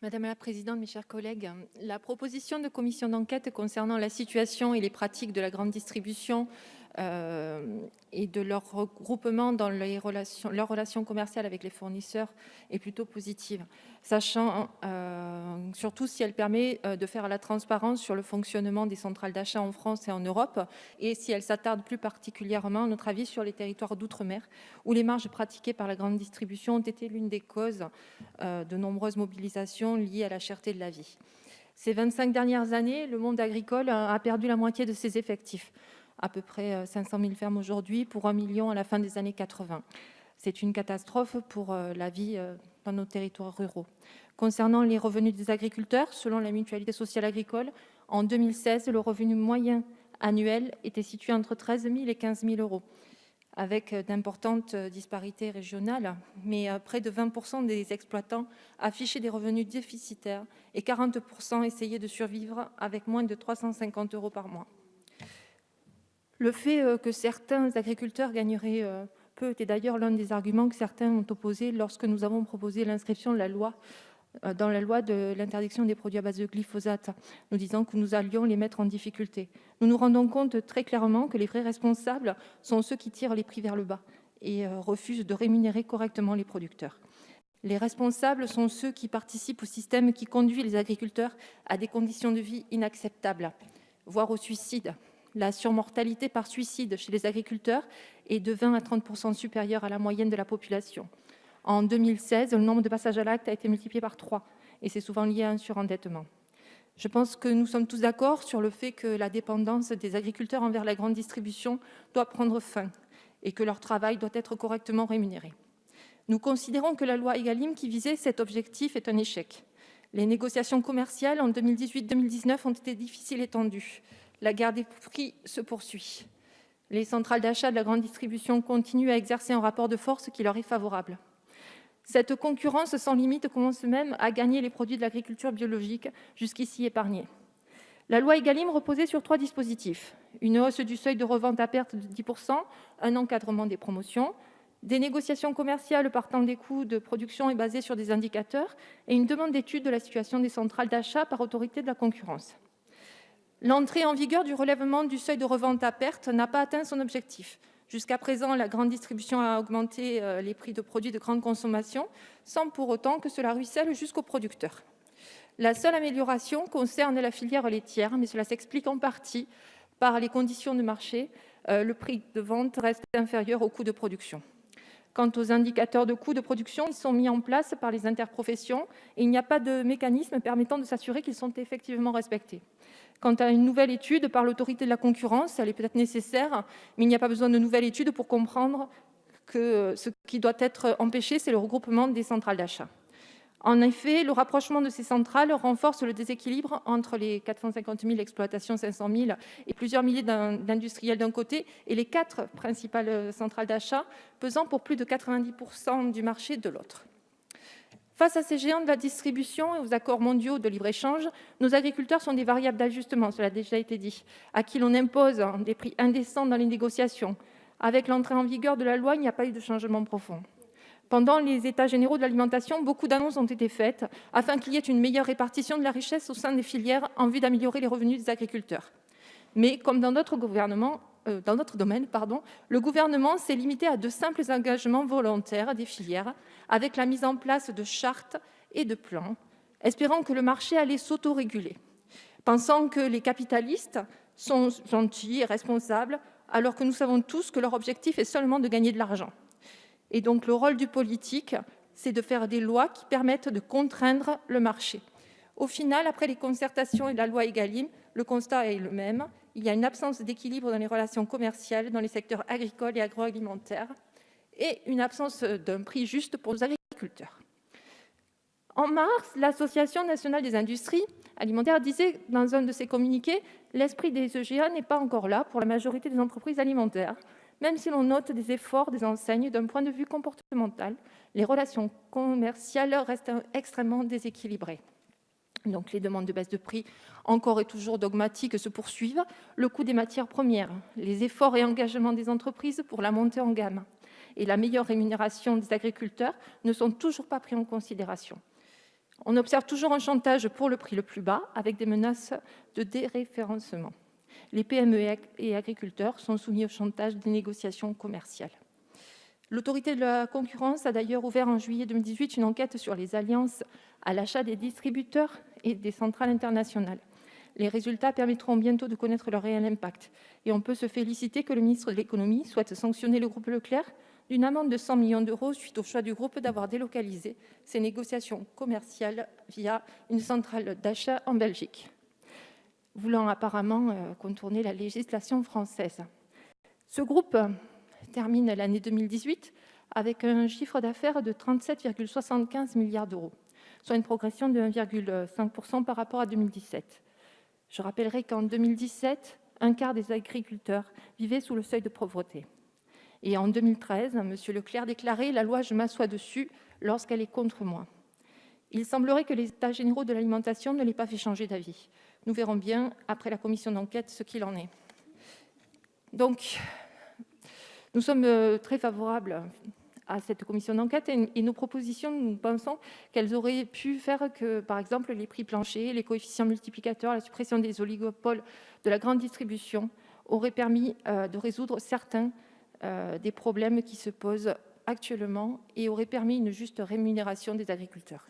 Madame la présidente, mes chers collègues, la proposition de commission d'enquête concernant la situation et les pratiques de la grande distribution et de leur regroupement dans leurs relations commerciales avec les fournisseurs est plutôt positive, sachant surtout si elle permet de faire la transparence sur le fonctionnement des centrales d'achat en France et en Europe, et si elle s'attarde plus particulièrement, à notre avis, sur les territoires d'outre-mer, où les marges pratiquées par la grande distribution ont été l'une des causes de nombreuses mobilisations liées à la cherté de la vie. Ces 25 dernières années, le monde agricole a perdu la moitié de ses effectifs, à peu près 500 000 fermes aujourd'hui pour 1 million à la fin des années 80. C'est une catastrophe pour la vie dans nos territoires ruraux. Concernant les revenus des agriculteurs, selon la Mutualité sociale agricole, en 2016, le revenu moyen annuel était situé entre 13 000 et 15 000 euros, avec d'importantes disparités régionales, mais près de 20% des exploitants affichaient des revenus déficitaires et 40% essayaient de survivre avec moins de 350 euros par mois. Le fait que certains agriculteurs gagneraient peu était d'ailleurs l'un des arguments que certains ont opposé lorsque nous avons proposé l'inscription de la loi dans la loi de l'interdiction des produits à base de glyphosate, nous disant que nous allions les mettre en difficulté. Nous nous rendons compte très clairement que les vrais responsables sont ceux qui tirent les prix vers le bas et refusent de rémunérer correctement les producteurs. Les responsables sont ceux qui participent au système qui conduit les agriculteurs à des conditions de vie inacceptables, voire au suicide. La surmortalité par suicide chez les agriculteurs est de 20 à 30% supérieure à la moyenne de la population. En 2016, le nombre de passages à l'acte a été multiplié par 3, et c'est souvent lié à un surendettement. Je pense que nous sommes tous d'accord sur le fait que la dépendance des agriculteurs envers la grande distribution doit prendre fin et que leur travail doit être correctement rémunéré. Nous considérons que la loi Egalim qui visait cet objectif est un échec. Les négociations commerciales en 2018-2019 ont été difficiles et tendues. La guerre des prix se poursuit. Les centrales d'achat de la grande distribution continuent à exercer un rapport de force qui leur est favorable. Cette concurrence sans limite commence même à gagner les produits de l'agriculture biologique, jusqu'ici épargnés. La loi Egalim reposait sur 3 dispositifs : une hausse du seuil de revente à perte de 10%, un encadrement des promotions, des négociations commerciales partant des coûts de production et basées sur des indicateurs, et une demande d'étude de la situation des centrales d'achat par autorité de la concurrence. L'entrée en vigueur du relèvement du seuil de revente à perte n'a pas atteint son objectif. Jusqu'à présent, la grande distribution a augmenté les prix de produits de grande consommation, sans pour autant que cela ruisselle jusqu'aux producteurs. La seule amélioration concerne la filière laitière, mais cela s'explique en partie par les conditions de marché. Le prix de vente reste inférieur au coût de production. Quant aux indicateurs de coûts de production, ils sont mis en place par les interprofessions et il n'y a pas de mécanisme permettant de s'assurer qu'ils sont effectivement respectés. Quant à une nouvelle étude par l'autorité de la concurrence, elle est peut-être nécessaire, mais il n'y a pas besoin de nouvelle étude pour comprendre que ce qui doit être empêché, c'est le regroupement des centrales d'achat. En effet, le rapprochement de ces centrales renforce le déséquilibre entre les 450 000 exploitations, 500 000 et plusieurs milliers d'industriels d'un côté, et les 4 principales centrales d'achat, pesant pour plus de 90% du marché de l'autre. Face à ces géants de la distribution et aux accords mondiaux de libre-échange, nos agriculteurs sont des variables d'ajustement, cela a déjà été dit, à qui l'on impose des prix indécents dans les négociations. Avec l'entrée en vigueur de la loi, il n'y a pas eu de changement profond. Pendant les États généraux de l'alimentation, beaucoup d'annonces ont été faites afin qu'il y ait une meilleure répartition de la richesse au sein des filières en vue d'améliorer les revenus des agriculteurs. Mais comme dans d'autres domaines, le gouvernement s'est limité à de simples engagements volontaires des filières, avec la mise en place de chartes et de plans, espérant que le marché allait s'autoréguler, pensant que les capitalistes sont gentils et responsables, alors que nous savons tous que leur objectif est seulement de gagner de l'argent. Et donc le rôle du politique, c'est de faire des lois qui permettent de contraindre le marché. Au final, après les concertations et la loi Egalim, le constat est le même. Il y a une absence d'équilibre dans les relations commerciales dans les secteurs agricoles et agroalimentaires et une absence d'un prix juste pour nos agriculteurs. En mars, l'Association nationale des industries alimentaires disait dans un de ses communiqués « L'esprit des EGA n'est pas encore là pour la majorité des entreprises alimentaires ». Même si l'on note des efforts des enseignes d'un point de vue comportemental, les relations commerciales restent extrêmement déséquilibrées. Donc les demandes de baisse de prix encore et toujours dogmatiques se poursuivent, le coût des matières premières, les efforts et engagements des entreprises pour la montée en gamme et la meilleure rémunération des agriculteurs ne sont toujours pas pris en considération. On observe toujours un chantage pour le prix le plus bas, avec des menaces de déréférencement. Les PME et agriculteurs sont soumis au chantage des négociations commerciales. L'autorité de la concurrence a d'ailleurs ouvert en juillet 2018 une enquête sur les alliances à l'achat des distributeurs et des centrales internationales. Les résultats permettront bientôt de connaître leur réel impact. Et on peut se féliciter que le ministre de l'économie souhaite sanctionner le groupe Leclerc d'une amende de 100 millions d'euros suite au choix du groupe d'avoir délocalisé ses négociations commerciales via une centrale d'achat en Belgique, voulant apparemment contourner la législation française. Ce groupe termine l'année 2018 avec un chiffre d'affaires de 37,75 milliards d'euros, soit une progression de 1,5% par rapport à 2017. Je rappellerai qu'en 2017, un quart des agriculteurs vivaient sous le seuil de pauvreté. Et en 2013, M. Leclerc déclarait « La loi, je m'assois dessus lorsqu'elle est contre moi ». Il semblerait que les États généraux de l'alimentation ne l'aient pas fait changer d'avis. Nous verrons bien, après la commission d'enquête, ce qu'il en est. Donc, nous sommes très favorables à cette commission d'enquête et nos propositions, nous pensons qu'elles auraient pu faire que, par exemple, les prix planchers, les coefficients multiplicateurs, la suppression des oligopoles de la grande distribution auraient permis de résoudre certains des problèmes qui se posent actuellement et auraient permis une juste rémunération des agriculteurs.